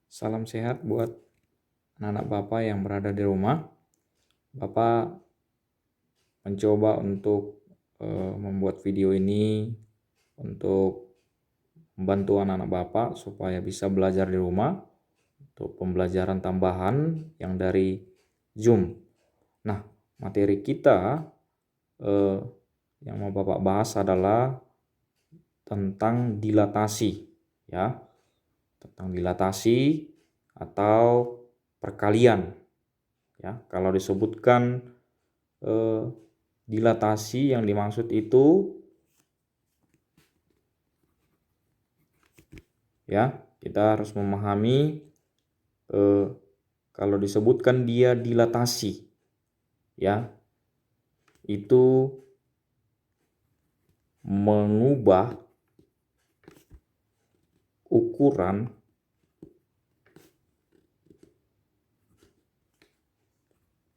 Salam sehat buat anak-anak Bapak yang berada di rumah. Bapak mencoba untuk membuat video ini untuk membantu anak-anak Bapak supaya bisa belajar di rumah untuk pembelajaran tambahan yang dari Zoom. Nah, materi kita yang mau Bapak bahas adalah tentang dilatasi, ya. Tentang dilatasi atau perkalian, ya. Kalau disebutkan dilatasi, yang dimaksud itu, ya, kita harus memahami kalau disebutkan dia dilatasi, ya, itu mengubah ukuran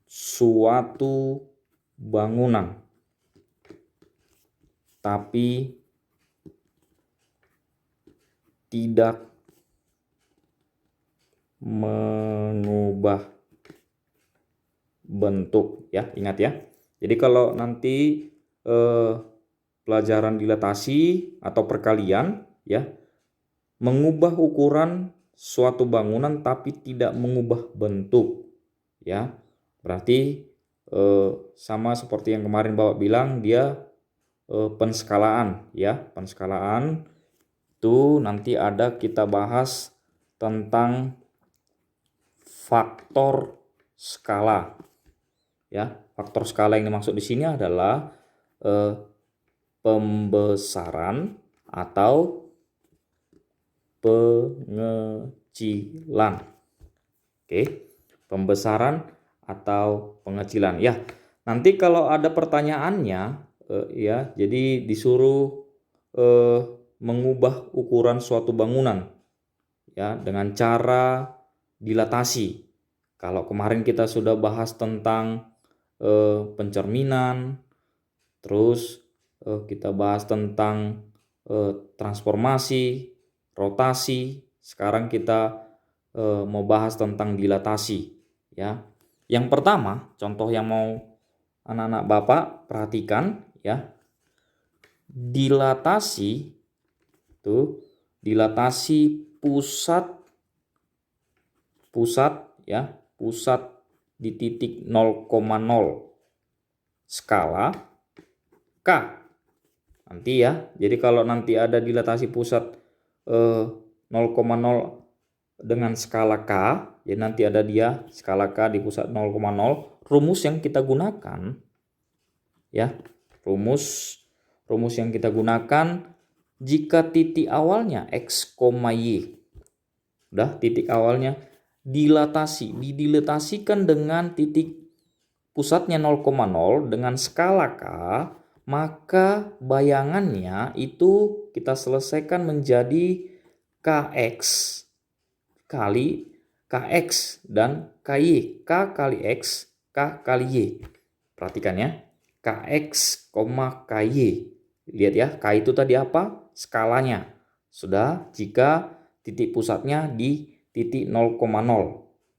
suatu bangunan, tapi tidak mengubah bentuk, ya. Ingat ya. Jadi kalau nanti pelajaran dilatasi atau perkalian, ya, mengubah ukuran suatu bangunan tapi tidak mengubah bentuk, ya. Berarti sama seperti yang kemarin Bapak bilang, dia penskalaan, ya. Penskalaan itu nanti ada kita bahas tentang faktor skala, ya. Faktor skala yang dimaksud di sini adalah pembesaran atau pengecilan. Oke, pembesaran atau pengecilan. Ya, nanti kalau ada pertanyaannya, ya, jadi disuruh mengubah ukuran suatu bangunan, ya, dengan cara dilatasi. Kalau kemarin kita sudah bahas tentang pencerminan, terus kita bahas tentang transformasi, rotasi. Sekarang kita mau bahas tentang dilatasi, ya. Yang pertama, contoh yang mau anak-anak Bapak perhatikan, ya. Dilatasi itu dilatasi pusat, ya, pusat di titik 0,0 skala K. Nanti, ya. Jadi kalau nanti ada dilatasi pusat 0,0 dengan skala K, ya, nanti ada dia skala K di pusat 0,0. Rumus yang kita gunakan, ya, rumus yang kita gunakan, jika titik awalnya X, Y, udah titik awalnya didilatasikan dengan titik pusatnya 0,0 dengan skala K, maka bayangannya itu kita selesaikan menjadi KX kali KX dan KY. K kali X, K kali Y. Perhatikan, ya. KX, KY. Lihat, ya, K itu tadi apa? Skalanya. Sudah, jika titik pusatnya di titik 0,0.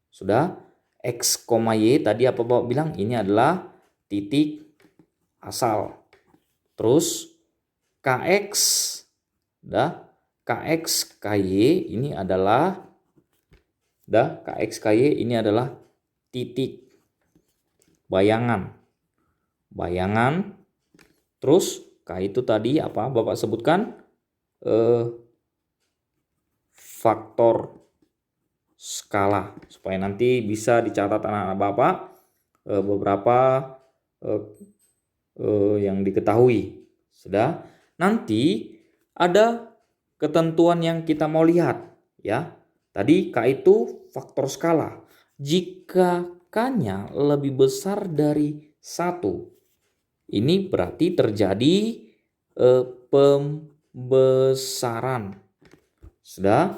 Sudah. X, Y tadi apa Bapak bilang? Ini adalah titik asal. Terus KX, dah, KX, KY ini adalah, dah, KX, KY ini adalah titik bayangan. Terus K itu tadi apa Bapak sebutkan? Faktor skala, supaya nanti bisa dicatat anak-anak Bapak beberapa yang diketahui. Sudah. Nanti ada ketentuan yang kita mau lihat, ya. Tadi K itu faktor skala. Jika K-nya lebih besar dari 1, ini berarti terjadi pembesaran. Sudah.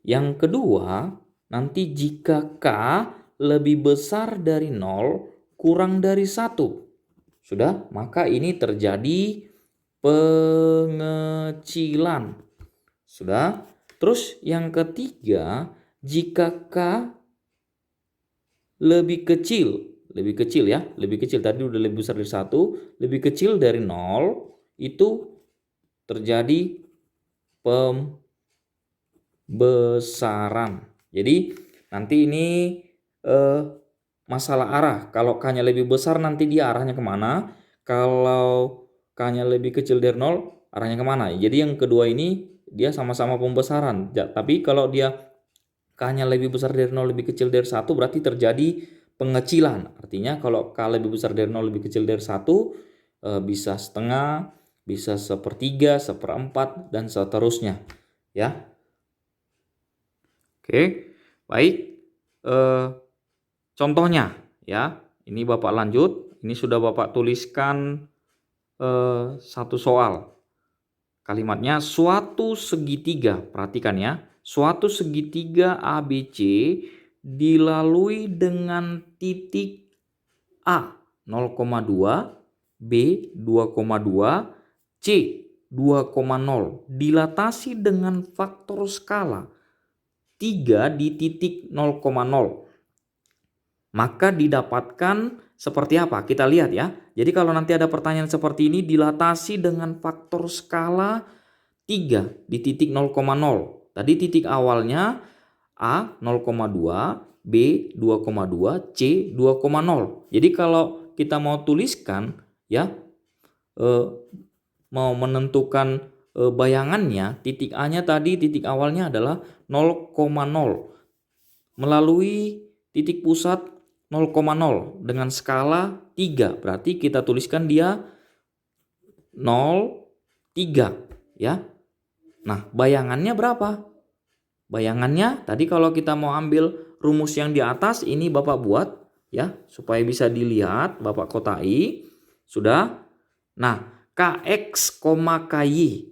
Yang kedua, nanti jika K lebih besar dari 0 kurang dari 1, sudah, maka ini terjadi pengecilan. Sudah. Terus yang ketiga, jika K lebih kecil ya, lebih kecil, tadi udah lebih besar dari 1, lebih kecil dari 0, itu terjadi pembesaran. Jadi nanti ini masalah arah. Kalau K-nya lebih besar nanti dia arahnya kemana. Kalau K-nya lebih kecil dari 0, arahnya kemana. Jadi yang kedua ini dia sama-sama pembesaran. Tapi kalau dia K-nya lebih besar dari 0, lebih kecil dari 1, berarti terjadi pengecilan. Artinya kalau K lebih besar dari 0, lebih kecil dari 1, bisa setengah, bisa sepertiga, seperempat, dan seterusnya. Ya. Oke, baik. Contohnya ya, ini Bapak lanjut. Ini sudah Bapak tuliskan satu soal. Kalimatnya suatu segitiga, perhatikan ya. Suatu segitiga ABC dilalui dengan titik A 0,2, B 2,2, C 2,0 dilatasi dengan faktor skala 3 di titik 0,0. Maka didapatkan seperti apa? Kita lihat ya. Jadi kalau nanti ada pertanyaan seperti ini, dilatasi dengan faktor skala 3 di titik 0,0. Tadi titik awalnya A 0,2, B 2,2, C 2,0. Jadi kalau kita mau tuliskan ya, mau menentukan bayangannya, titik A-nya tadi, titik awalnya adalah 0,0. Melalui titik pusat 0,0 dengan skala 3. Berarti kita tuliskan dia 0, 3 ya. Nah, bayangannya berapa? Bayangannya tadi kalau kita mau ambil rumus yang di atas ini Bapak buat ya, supaya bisa dilihat, Bapak kotai. Sudah? Nah, KX, KY.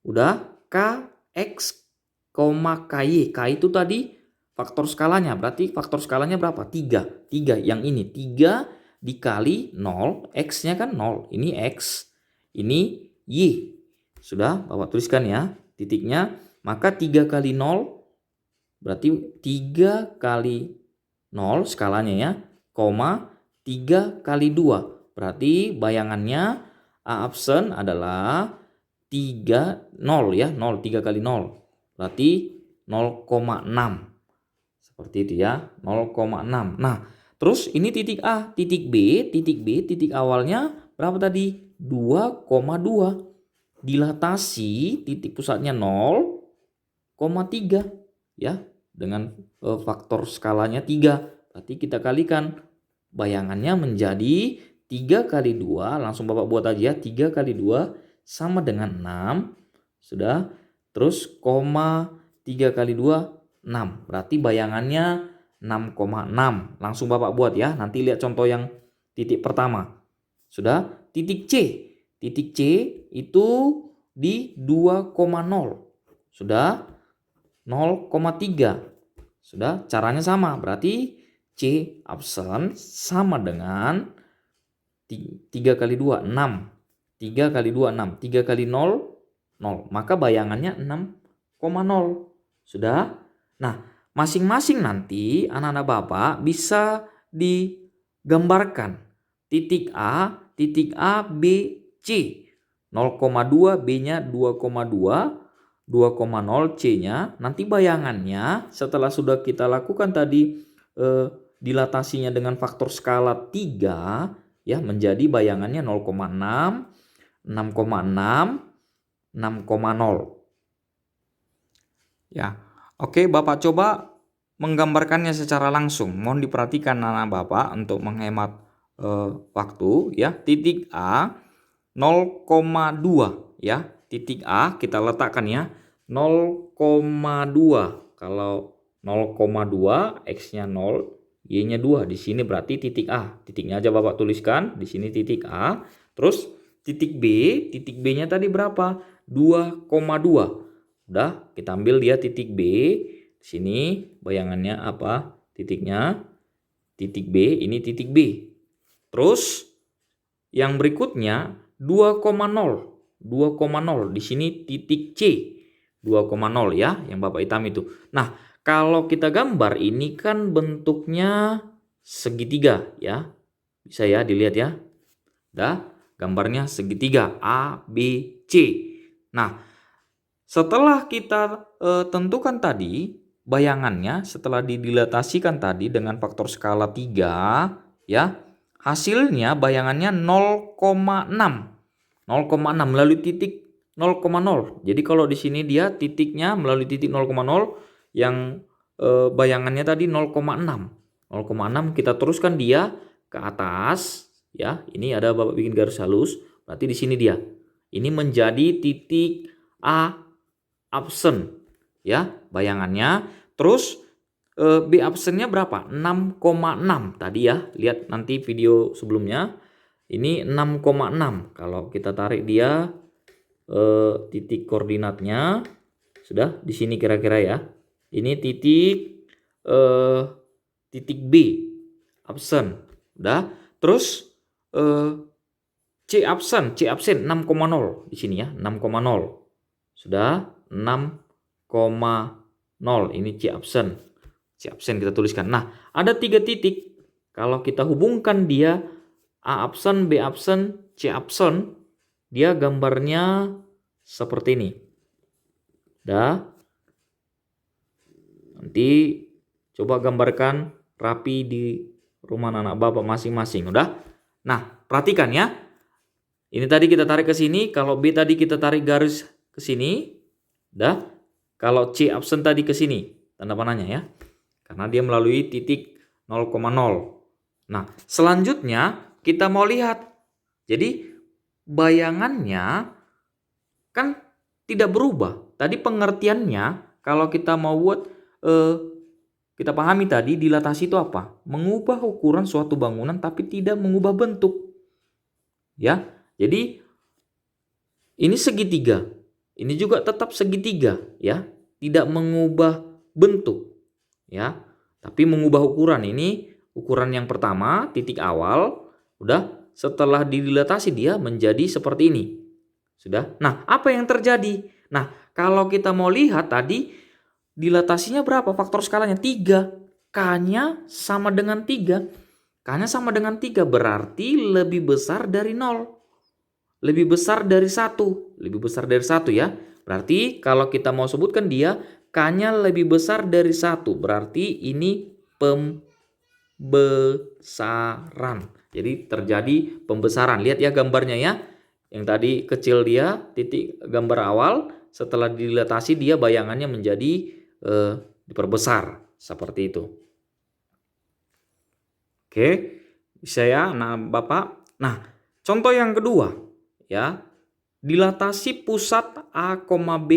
Udah? KX, KY. K itu tadi faktor skalanya. Berarti faktor skalanya berapa? 3. 3 yang ini. 3 dikali 0. X-nya kan 0. Ini X. Ini Y. Sudah Bapak tuliskan ya titiknya. Maka 3 kali 0 berarti 3 kali 0 skalanya ya. Koma 3 kali 2. Berarti bayangannya A absen adalah 3, 0 ya. 0, 3 kali 0. Berarti 0,6. Seperti itu ya, 0,6. Nah, terus ini titik A, titik B, titik awalnya berapa tadi? 2,2. Dilatasi titik pusatnya 0,3 ya, dengan faktor skalanya 3. Berarti kita kalikan bayangannya menjadi 3 kali 2, langsung Bapak buat aja, 3 kali 2 sama dengan 6. Sudah. Terus koma 3 kali 2 6. Berarti bayangannya 6,6. Langsung Bapak buat ya. Nanti lihat contoh yang titik pertama. Sudah. Titik C. Titik C itu di 2,0. Sudah. 0,3. Sudah. Caranya sama. Berarti C absen sama dengan 3 kali 2 6. 3 kali 2 6. 3 kali 0 0. Maka bayangannya 6,0. Sudah. Nah, masing-masing nanti anak-anak Bapak bisa digambarkan. Titik A, B, C. 0,2, B-nya 2,2, 2,0 C-nya. Nanti bayangannya setelah sudah kita lakukan tadi dilatasinya dengan faktor skala 3 ya, menjadi bayangannya 0,6, 6,6, 6,0. Ya. Oke, Bapak coba menggambarkannya secara langsung. Mohon diperhatikan anak Bapak untuk menghemat waktu ya. Titik A 0,2 ya. Titik A kita letakkan ya 0,2. Kalau 0,2 X-nya 0, Y-nya 2. Di sini berarti titik A. Titiknya aja Bapak tuliskan. Di sini titik A. Terus titik B-nya tadi berapa? 2,2. Udah, kita ambil dia titik B. Di sini bayangannya apa? Titiknya titik B, ini titik B. Terus yang berikutnya 2,0. 2,0. Di sini titik C 2,0 ya, yang Bapak hitam itu. Nah, kalau kita gambar ini kan bentuknya segitiga ya. Bisa ya dilihat ya. Dah, gambarnya segitiga A, B, C. Nah, setelah kita tentukan tadi bayangannya, setelah didilatasikan tadi dengan faktor skala 3 ya, hasilnya bayangannya 0,6. 0,6 melalui titik 0,0. Jadi kalau di sini dia titiknya melalui titik 0,0 yang bayangannya tadi 0,6. 0,6 kita teruskan dia ke atas ya. Ini ada Bapak bikin garis halus, berarti di sini dia. Ini menjadi titik A absen ya bayangannya. Terus B absennya berapa? 6,6 tadi ya. Lihat nanti video sebelumnya. Ini 6,6. Kalau kita tarik dia titik koordinatnya sudah di sini kira-kira ya. Ini titik B absen. Udah. Terus C absen 6,0 di sini ya, 6,0. Sudah 6,0. Ini C absen. C absen kita tuliskan. Nah, ada 3 titik. Kalau kita hubungkan dia A absen, B absen, C absen, dia gambarnya seperti ini. Dah. Nanti coba gambarkan rapi di rumah anak Bapak masing-masing. Udah? Nah, perhatikan ya. Ini tadi kita tarik ke sini, kalau B tadi kita tarik garis ke sini. Dah. Kalau C absen tadi ke sini, tanda panahnya ya. Karena dia melalui titik 0,0. Nah, selanjutnya kita mau lihat. Jadi bayangannya kan tidak berubah. Tadi pengertiannya kalau kita mau buat kita pahami tadi dilatasi itu apa? Mengubah ukuran suatu bangunan tapi tidak mengubah bentuk. Ya. Jadi ini segitiga. Ini juga tetap segitiga ya, tidak mengubah bentuk ya, tapi mengubah ukuran. Ini ukuran yang pertama, titik awal. Udah, setelah didilatasi dia menjadi seperti ini. Sudah. Nah, apa yang terjadi? Nah, kalau kita mau lihat tadi dilatasinya berapa? Faktor skalanya 3. K-nya sama dengan 3. K-nya sama dengan 3 berarti lebih besar dari 0. Lebih besar dari 1. Lebih besar dari 1 ya. Berarti kalau kita mau sebutkan dia K-nya lebih besar dari 1. Berarti ini pembesaran. Jadi terjadi pembesaran. Lihat ya gambarnya ya. Yang tadi kecil dia titik gambar awal. Setelah didilatasi dia bayangannya menjadi diperbesar. Seperti itu. Oke. Bisa ya anak Bapak. Nah, contoh yang kedua. Ya, dilatasi pusat A, B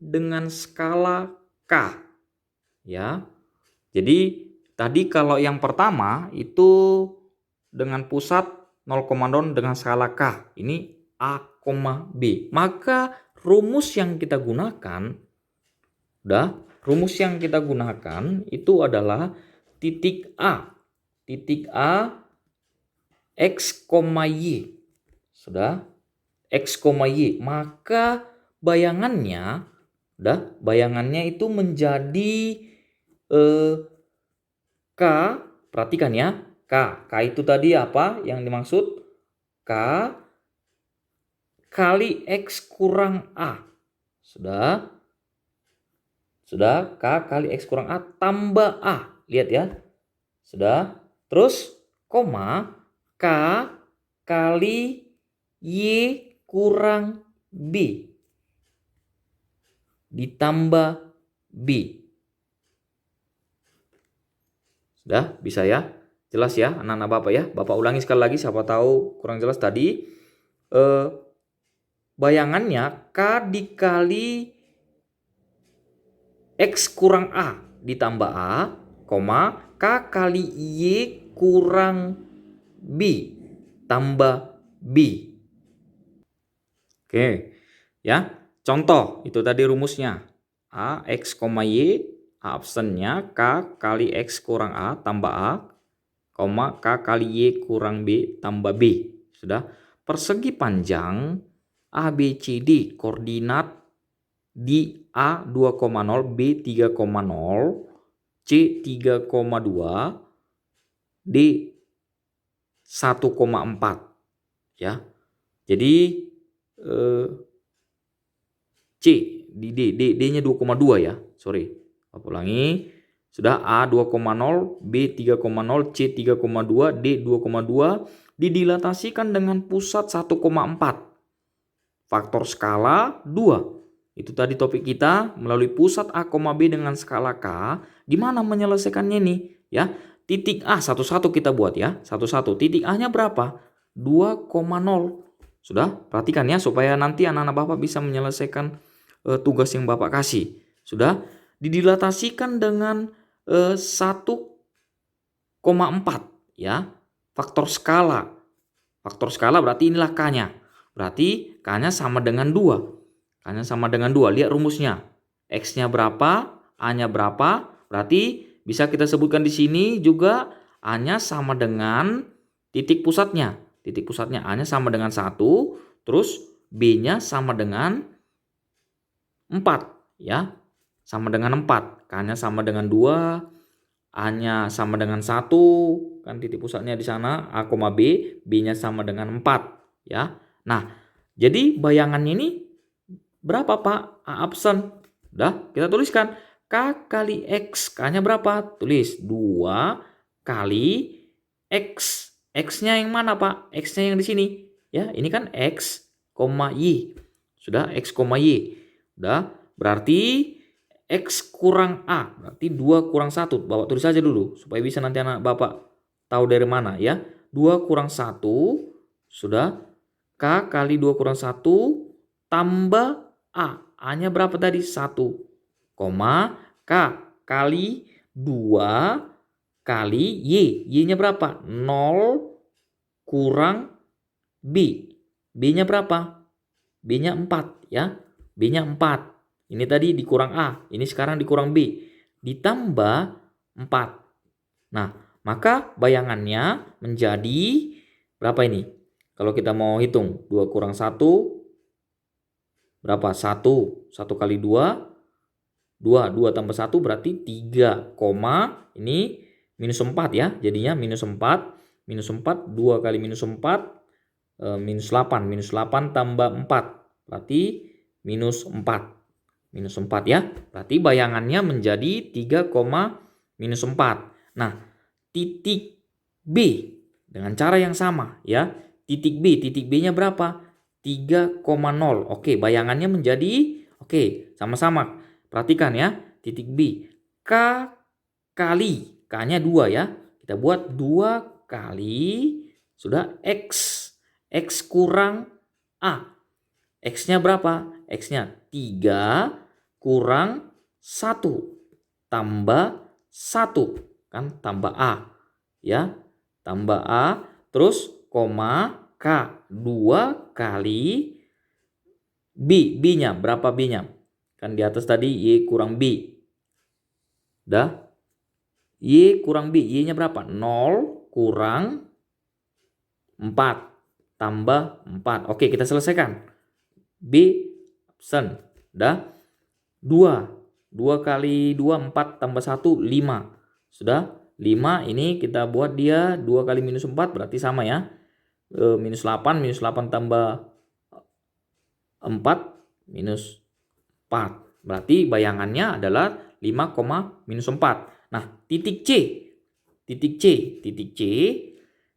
dengan skala K. Ya. Jadi tadi kalau yang pertama itu dengan pusat 0,0 dengan skala K. Ini A, B. Maka rumus yang kita gunakan itu adalah titik A. Titik A X, Y. Sudah? X, Y, maka bayangannya itu menjadi K, perhatikan ya, K itu tadi apa yang dimaksud? K kali X kurang A. Sudah K kali X kurang A tambah A, lihat ya. Sudah, terus koma K kali Y kurang B ditambah B. Sudah bisa ya? Jelas ya anak-anak Bapak ya? Bapak ulangi sekali lagi siapa tahu kurang jelas tadi. Bayangannya K dikali X kurang A ditambah A, K kali Y kurang B tambah B. Oke, ya. Contoh, itu tadi rumusnya. A, X, Y, A absennya K kali X kurang A tambah A, K kali Y kurang B tambah B. Sudah. Persegi panjang A, B, C, D. Koordinat di A 2,0, B 3,0, C 3,2, D 1,4 ya. Jadi C di D-nya 2,2 ya. Sorry. Ulangi. Sudah A 2,0, B 3,0, C 3,2, D 2,2 didilatasikan dengan pusat 1,4. Faktor skala 2. Itu tadi topik kita melalui pusat A, B dengan skala K. Gimana menyelesaikannya nih? Ya, titik A satu-satu kita buat ya. Satu-satu. Titik A-nya berapa? 2,0. Sudah? Perhatikan ya supaya nanti anak-anak Bapak bisa menyelesaikan tugas yang Bapak kasih. Sudah? Didilatasikan dengan 1,4 ya. Faktor skala. Faktor skala berarti inilah K-nya. Berarti K-nya sama dengan 2. K-nya sama dengan 2. Lihat rumusnya. X-nya berapa? A-nya berapa? Berarti bisa kita sebutkan di sini juga A-nya sama dengan titik pusatnya. Titik pusatnya A-nya sama dengan 1. Terus B-nya sama dengan 4. Ya. Sama dengan 4. K-nya sama dengan 2. A-nya sama dengan 1. Kan titik pusatnya di sana. A, B. B-nya sama dengan 4. Ya. Nah, jadi bayangannya ini berapa Pak? A absen. Udah, kita tuliskan. K kali X. K-nya berapa? Tulis 2 kali X. X-nya yang mana Pak? X-nya yang di sini. Ya, ini kan X, Y. Sudah, X, Y. Udah, berarti X kurang A. Berarti 2 kurang 1. Bapak tulis saja dulu. Supaya bisa nanti anak Bapak tahu dari mana ya. 2 kurang 1. Sudah. K kali 2 kurang 1 tambah A. A-nya berapa tadi? 1. K kali 2 kali Y. Y-nya berapa? 0 kurang B. B-nya berapa? B-nya 4 ya. B-nya 4. Ini tadi dikurang A. Ini sekarang dikurang B. Ditambah 4. Nah, maka bayangannya menjadi berapa ini? Kalau kita mau hitung 2 kurang 1 berapa? 1. 1 kali 2. 2 tambah 1 berarti 3, ini minus 4 ya. Jadinya minus 4. Minus 4. 2 kali minus 4. Minus 8. Minus 8 tambah 4. Berarti minus 4. Minus 4 ya. Berarti bayangannya menjadi 3, minus 4. Nah, titik B dengan cara yang sama ya. Titik B. Titik B-nya berapa? 3,0. Oke, bayangannya menjadi sama-sama. Perhatikan ya, titik B. K kali, K-nya 2 ya. Kita buat 2 kali, sudah X. X kurang A. X-nya berapa? X-nya 3 kurang 1 tambah 1. Kan tambah A. Ya, tambah A. Terus, K. 2 kali B. B-nya berapa B-nya? Kan di atas tadi Y kurang B. Udah. Y kurang B. Y-nya berapa? 0 kurang 4 tambah 4. Oke, kita selesaikan. B absen. Udah. 2. 2 kali 2, 4 tambah 1, 5. Sudah. 5 ini kita buat dia 2 kali minus 4 berarti sama ya. Minus 8. Minus 8 tambah 4 minus 4. Berarti bayangannya adalah 5, minus 4. Nah, titik C. Titik C. Titik C.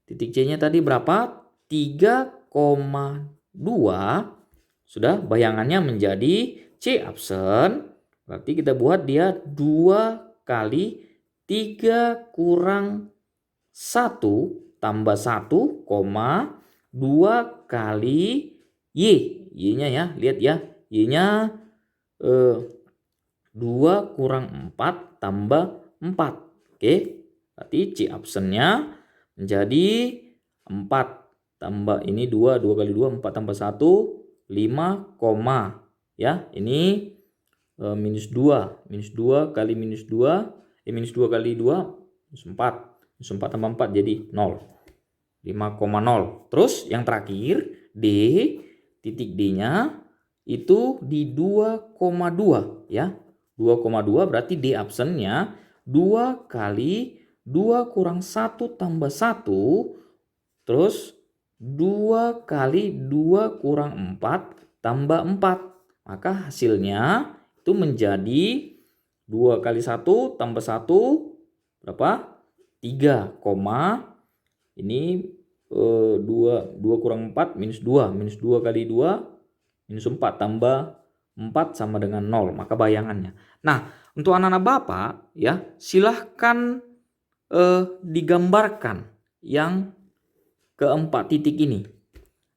Titik C-nya tadi berapa? 3,2. Sudah, bayangannya menjadi C absen. Berarti kita buat dia 2 kali 3 kurang 1 tambah 1, 2 kali Y. Y-nya ya, lihat ya. Y-nya 2 kurang 4 tambah 4. Oke, berarti C absennya menjadi 4 tambah ini 2 kali 2, 4 tambah 1, 5, ya. Ini minus 2. Minus 2 kali minus 2, minus 2 kali 2, minus 4. Minus 4 tambah 4 jadi 0. 5,0. Terus yang terakhir D titik D-nya itu di 2,2 ya. 2,2 berarti D absennya 2 kali 2 kurang 1 tambah 1, terus 2 kali 2 kurang 4 tambah 4. Maka hasilnya itu menjadi 2 kali 1 tambah 1 berapa? 3, ini 2 kurang 4 minus 2. Minus 2 kali 2 minus 4 tambah 4 sama dengan 0. Maka bayangannya. Nah, untuk anak-anak Bapak ya, silahkan digambarkan yang keempat titik ini.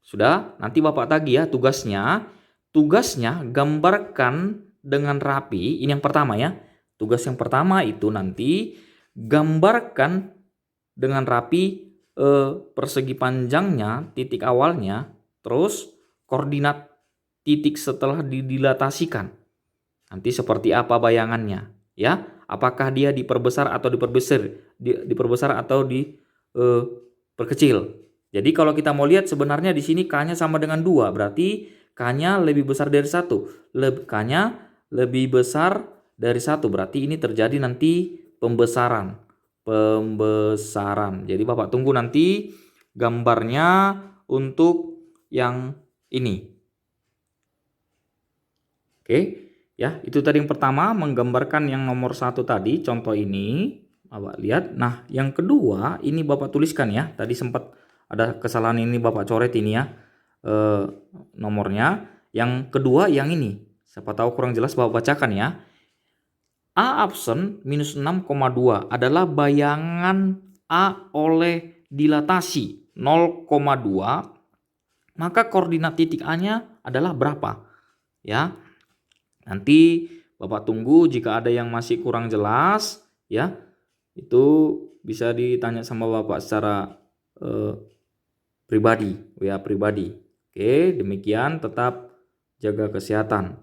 Sudah, nanti Bapak tagih ya tugasnya. Tugasnya gambarkan dengan rapi. Ini yang pertama ya. Tugas yang pertama itu nanti gambarkan dengan rapi persegi panjangnya, titik awalnya, terus koordinat titik setelah didilatasikan. Nanti seperti apa bayangannya, ya? Apakah dia diperbesar atau diperbesar atau diperkecil? Jadi kalau kita mau lihat sebenarnya di sini K-nya sama dengan 2, berarti K-nya lebih besar dari 1. K-nya lebih besar dari 1, berarti ini terjadi nanti pembesaran. Jadi Bapak tunggu nanti gambarnya untuk yang ini. Oke, ya itu tadi yang pertama, menggambarkan yang nomor 1 tadi, contoh ini Bapak lihat. Nah yang kedua ini Bapak tuliskan ya, tadi sempat ada kesalahan ini Bapak coret ini ya nomornya. Yang kedua yang ini, siapa tahu kurang jelas Bapak bacakan ya. A absen minus 6,2 adalah bayangan A oleh dilatasi 0,2, maka koordinat titik A-nya adalah berapa? Ya, nanti Bapak tunggu jika ada yang masih kurang jelas ya, itu bisa ditanya sama Bapak secara pribadi, WA pribadi. Oke, demikian, tetap jaga kesehatan.